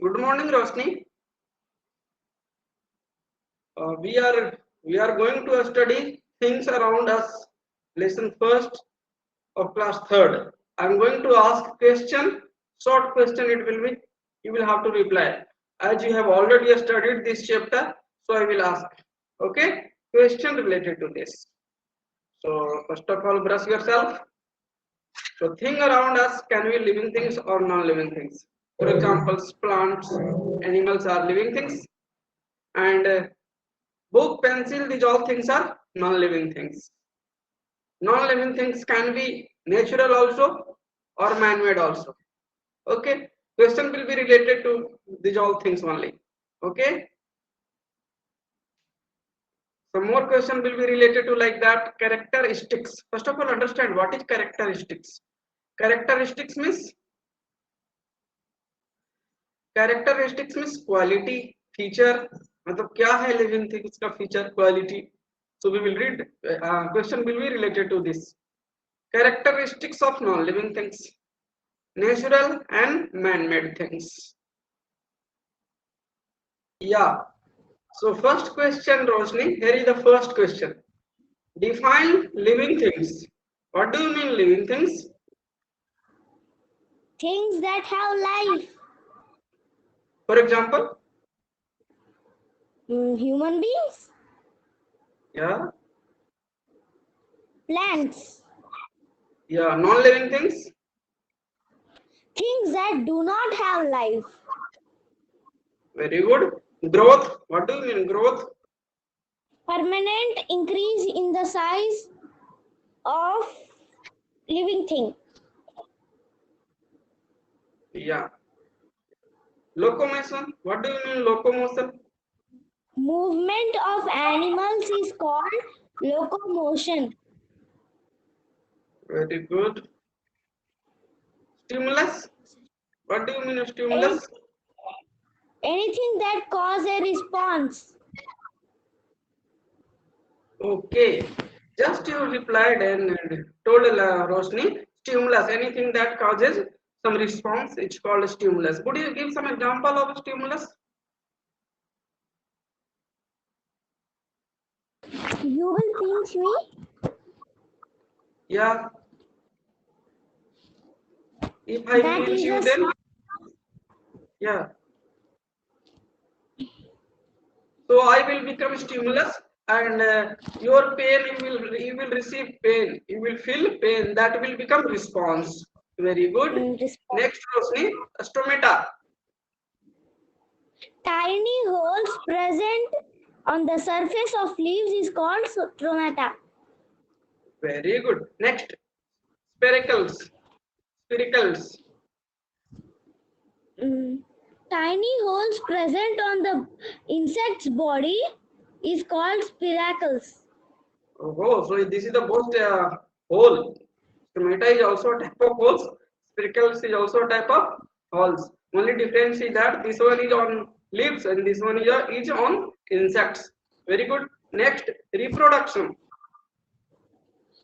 Good morning, Rosni. We are going to study things around us. Lesson first of class third. I'm going to ask question. Short question it will be. You will have to reply. As you have already studied this chapter, so I will ask. Okay? Question related to this. So first of all, brush yourself. So thing around us can be living things or non-living things. For example, plants, animals are living things, and book, pencil, these all things are non-living things. Non-living things can be natural also or man-made also. Okay. Question will be related to these all things only. Okay. Some more question will be related to like that characteristics. First of all, understand what is characteristics. Characteristics means quality, feature. मतलब क्या है living things का feature, quality. So we will read. Question will be related to this. Characteristics of non-living things, natural and man-made things. Yeah. So first question, Roshni. Here is the first question. Define living things. What do you mean living things? Things that have life. For example? Human beings. Yeah. Plants. Yeah. Non-living things. Things that do not have life. Very good. Growth. What do you mean growth? Permanent increase in the size of living thing. Yeah. Locomotion. What do you mean locomotion? Movement of animals is called locomotion. Very good. Stimulus. What do you mean stimulus? Anything that causes a response. Okay. Just you replied and told Roshni, stimulus, anything that causes some response, it's called stimulus. Could you give some example of stimulus? You will pinch me? Yeah. If I That pinch is you, a then yeah. So I will become stimulus, and your pain, you will receive pain, you will feel pain. That will become response. Very good. response. Next, Roshni, stomata. Tiny holes present on the surface of leaves is called stomata. Very good. Next, spiracles. Spiracles. Tiny holes present on the insect's body is called spiracles. Oh, so this is the most hole. Stomata is also a type of holes. Spiracles is also a type of holes. Only difference is that this one is on leaves and this one is on insects. Very good. Next, reproduction.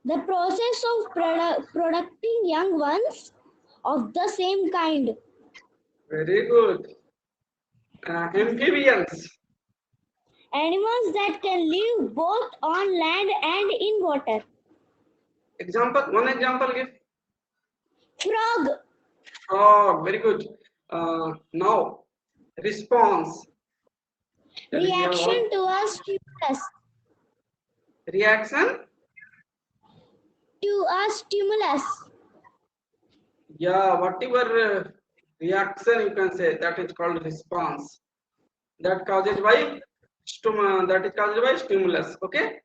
The process of producing young ones of the same kind. Very good. Amphibians. Animals that can live both on land and in water. Example. One example give. Frog. Oh, very good. Now, response. Reaction to a stimulus. Reaction. To a stimulus. Yeah, whatever reaction you can say, that is called response. That causes by stimulus. Okay.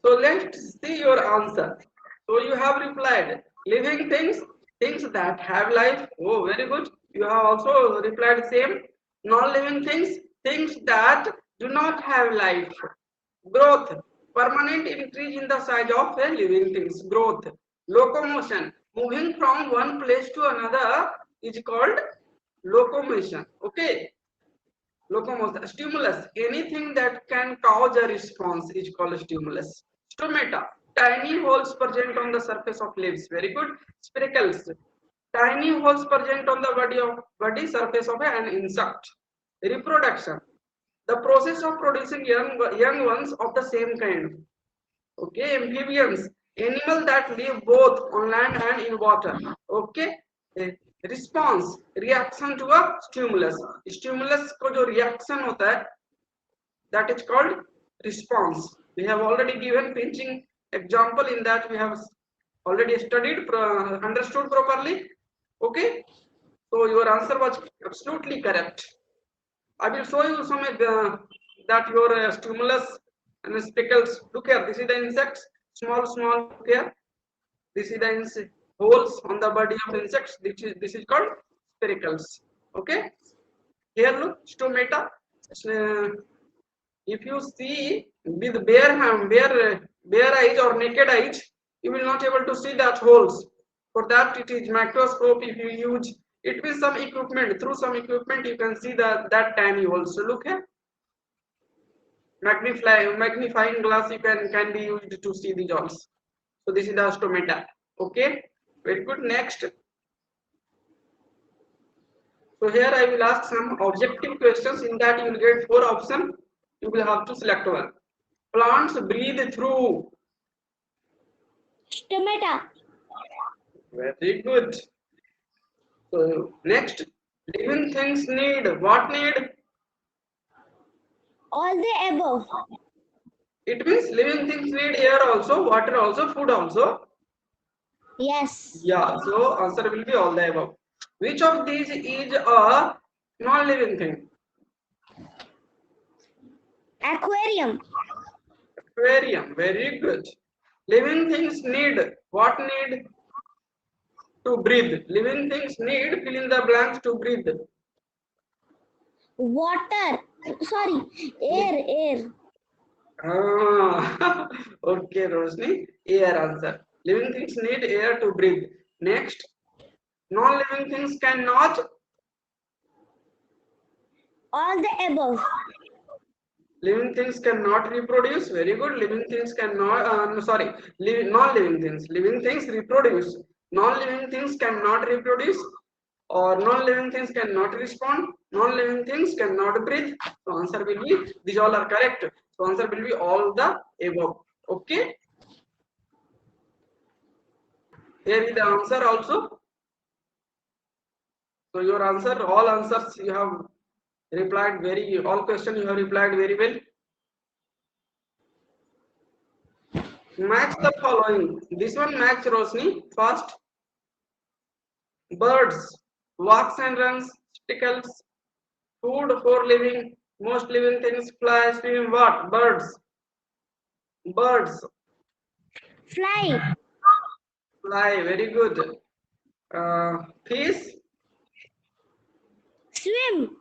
So let's see your answer. So you have replied living things, things that have life. Oh, very good. You have also replied same. Non-living things, things that do not have life. Growth, permanent increase in the size of a living things. Growth. Locomotion, moving from one place to another is called locomotion. Okay. Locomotion. Stimulus, anything that can cause a response is called stimulus. Stomata, tiny holes present on the surface of leaves. Very good. Spiracles, Tiny holes present on the body surface of an insect. Reproduction. The process of producing young ones of the same kind. Okay, amphibians, animals that live both on land and in water. Okay, response, reaction to a stimulus. Stimulus को जो reaction होता है, that is called response. We have already given pinching example in that we have already studied, understood properly. Okay, so your answer was absolutely correct. I will show you some that your stimulus and speckles. Look here, this is the insects, small here. This is the holes on the body of insects. This is called spiracles. Okay, here look, stomata. If you see with bare eyes or naked eyes, you will not able to see that holes. For that, it is microscope. If you use it with some equipment, through some equipment, you can see that tiny holes. So look here, magnifying glass you can be used to see the holes. So this is the stomata. Okay, very good. Next. So here I will ask some objective questions. In that you will get 4 options. You will have to select one. Plants breathe through. Stomata. Very good. So next, living things need what need? All the above. It means living things need air also, water also, food also. Yes. Yeah. So answer will be all the above. Which of these is a non-living thing? Aquarium. Aquarium. Very good. Living things need what need? To breathe. Living things need fill in the blanks to breathe. Water. Sorry. Air. Ah, okay, Rosni. Air answer. Living things need air to breathe. Next, non-living things cannot. All the above. Living things cannot reproduce. Very good. Living things cannot. Sorry, non-living things. Living things reproduce. Non-living things cannot reproduce, or non-living things cannot respond. Non-living things cannot breathe. So answer will be, these all are correct. So answer will be all the above. Okay. Here is the answer also. So your answer, all answers you have replied all questions you have replied very well. Match the following. This one match Rosni first. Birds, walks and runs, stickles, food for living, most living things, fly, swim, what? Birds. Birds. Fly. Fly, very good. Fish, Swim.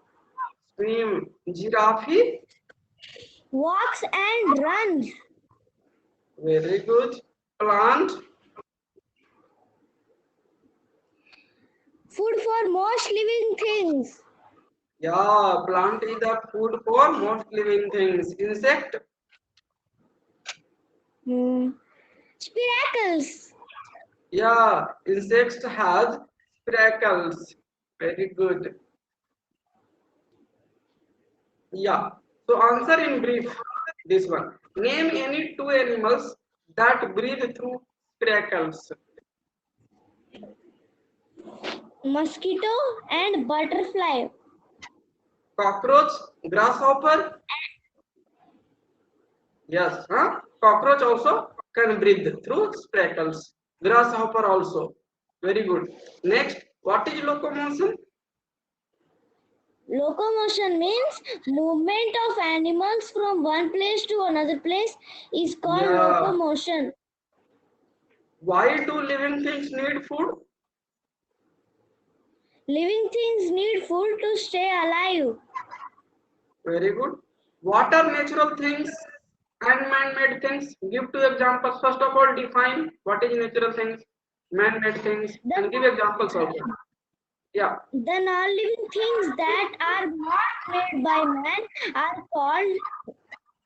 swim. Giraffe, Walks and runs. very good. Plant, Food for most living things. yeah, plant is the food for most living things. Insect, Spiracles. yeah, insects has spiracles. Very good. Yeah. So answer in brief this one. Name any 2 animals that breathe through spiracles. Mosquito and butterfly. Cockroach, grasshopper. Yes, huh? Cockroach also can breathe through spiracles. Grasshopper also. Very good. Next, what is locomotion? Locomotion means movement of animals from one place to another place is called Yeah. locomotion. Why do living things need food? Living things need food to stay alive. Very good. What are natural things and man-made things? Give 2 examples. First of all, define what is natural things, man-made things, and give examples also. Yeah. The non-living things that are not made by man are called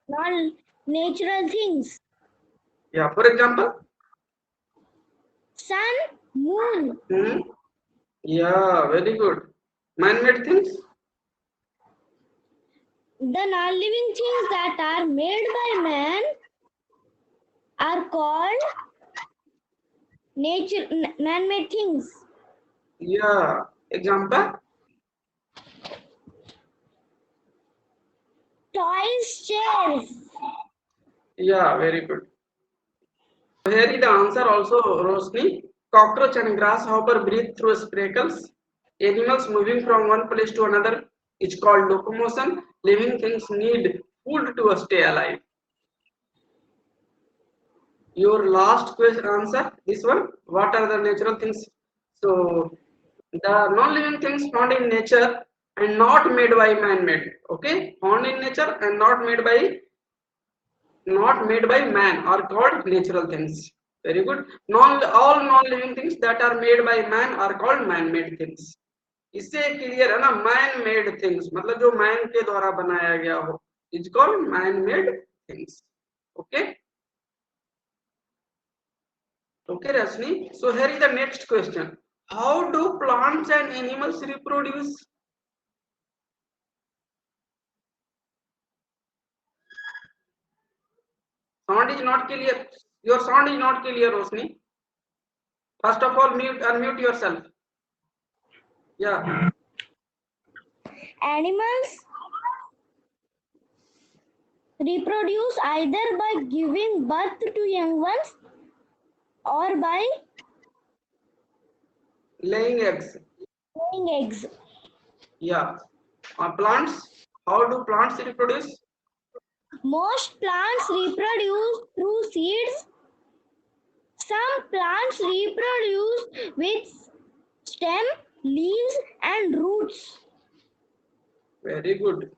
non-natural things. Yeah. For example, Sun, moon. Yeah, very good. Man-made things? The non-living things that are made by man are called man-made things. Yeah. Example? Toys, chairs. Yeah, very good. Here is the answer also, Rosni. Cockroach and grasshopper breathe through spicules. Animals moving from one place to another is called locomotion. Living things need food to stay alive. Your last question answer, this one. What are the natural things? So, the non-living things found in nature and not made by man-made. Okay, found in nature and not made by man are called natural things. Very good. All non-living things that are made by man are called man-made things. इससे clear है ना, man made things मतलब जो man के द्वारा बनाया गया हो is called man made things. Okay okay Rashmi. So here is the next question. How do plants and animals reproduce? Sound is not clear. Your sound is not clear, Rosni. First of all, unmute yourself. Yeah. Animals reproduce either by giving birth to young ones or by Laying eggs. laying eggs. Yeah. Plants. How do plants reproduce? Most plants reproduce through seeds. Some plants reproduce with stem, leaves, and roots. Very good.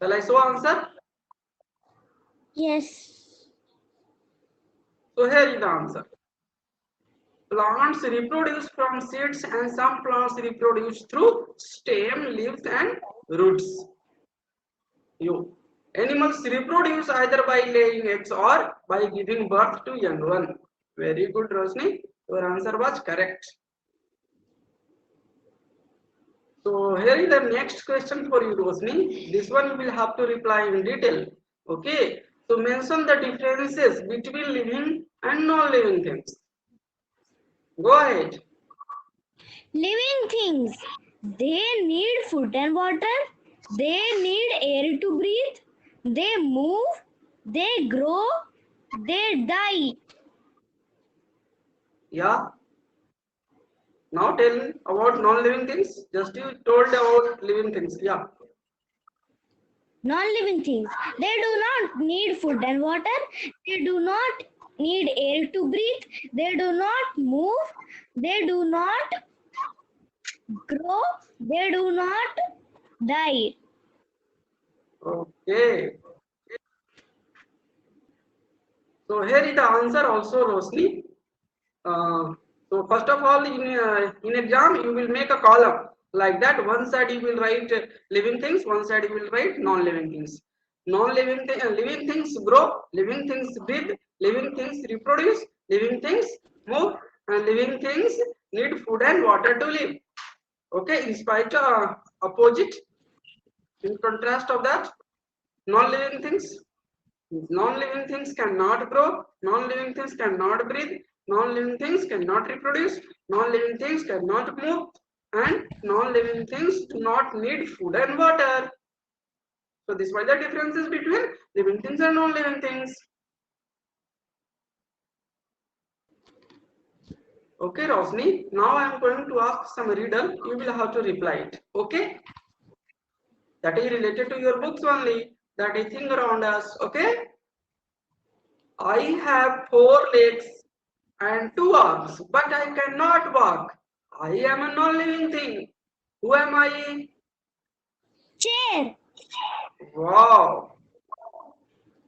Shall I so answer? Yes. So here is the answer. Plants reproduce from seeds and some plants reproduce through stem, leaves and roots. Animals reproduce either by laying eggs or by giving birth to young one. Very good, Rosni. Your answer was correct. So here is the next question for you, Rosni. This one you will have to reply in detail. Okay. So mention the differences between living and non-living things. Go ahead. Living things. They need food and water. They need air to breathe. They move. They grow. They die. Yeah. Now tell about non-living things. Just you told about living things. Yeah. Non-living things. They do not need food and water. They do not need air to breathe. They do not move. They do not grow. They do not die. Okay. So here is the answer also, Rosni. So first of all, in exam you will make a column like that. One side you will write living things, one side you will write non-living things. Living things grow, living things breathe, living things reproduce, living things move, and living things need food and water to live. Okay, in spite of opposite, in contrast of that, non-living things. Non-living things cannot grow, non-living things cannot breathe, non-living things cannot reproduce, non-living things cannot move, and non-living things do not need food and water. So these were the differences between living things and non-living things. Okay, Rosni, now I am going to ask some riddle. You will have to reply it. Okay? That is related to your books only. That is thing around us. Okay? I have 4 legs and 2 arms, but I cannot walk. I am a non-living thing. Who am I? Chair. Wow.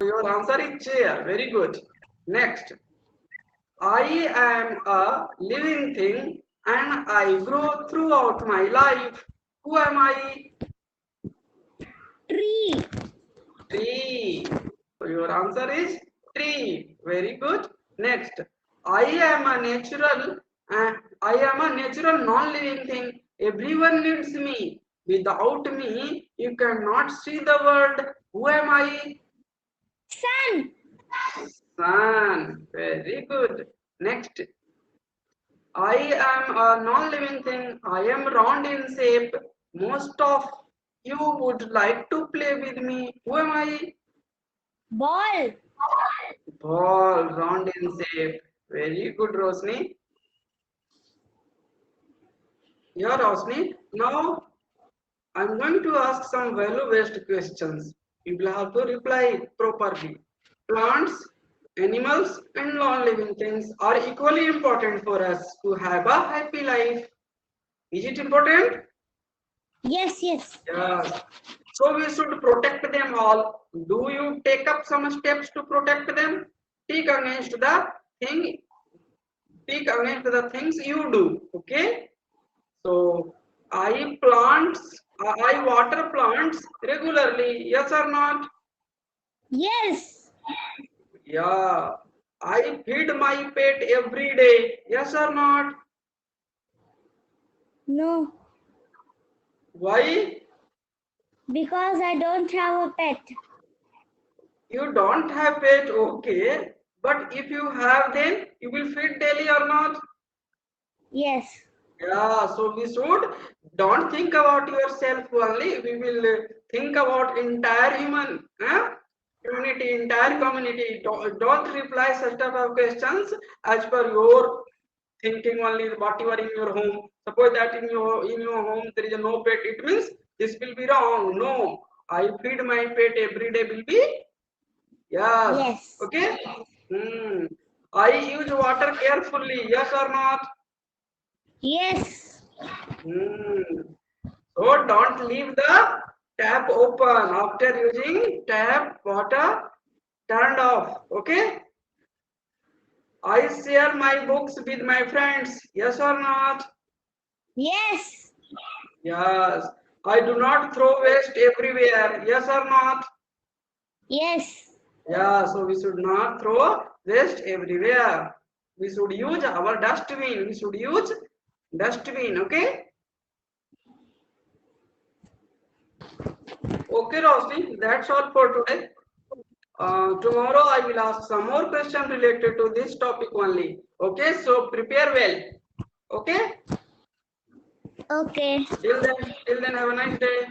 Your answer is chair. Very good. Next. I am a living thing and I grow throughout my life. Who am I? Tree. Tree. So your answer is tree. Very good. Next. I am a natural and I I am a natural non-living thing. Everyone needs me. Without me, you cannot see the world. Who am I? Sun. Sun. Very good. Next. I am a non-living thing. I am round in shape. Most of you would like to play with me. Who am I? Ball. Ball, round in shape. Very good, Rosni. Yeah, Rosni. Now I'm going to ask some value-based questions. You will have to reply properly. Plants, animals, and non-living things are equally important for us to have a happy life. Is it important? Yes, yes. Yes. So we should protect them all. Do you take up some steps to protect them? Take against the thing. Take against the things you do. Okay. So I water plants regularly. Yes or not? Yes. Yeah. I feed my pet every day. Yes or not? No. Why? Because I don't have a pet. You don't have pet, okay. But if you have, then you will feed daily or not? Yes. Yeah, so we should don't think about yourself only. We will think about entire human community, entire community. Don't reply such type of questions as per your thinking only. What you are in your home. Suppose that in your home there is a no pet. It means this will be wrong. No, I feed my pet every day. Will be yes. Yes. Okay. Hmm. I use water carefully. Yes or not? Yes. Hmm. So don't leave the tap open after using tap water turned off. Okay. I share my books with my friends. Yes or not? Yes. Yes. I do not throw waste everywhere. Yes or not? Yes. Yeah. So we should not throw waste everywhere. We should use our dustbin. We should use dustbin. Okay. Okay, Rosni. That's all for today. Tomorrow I will ask some more questions related to this topic only. Okay, so prepare well. Okay, Okay. till then have a nice day.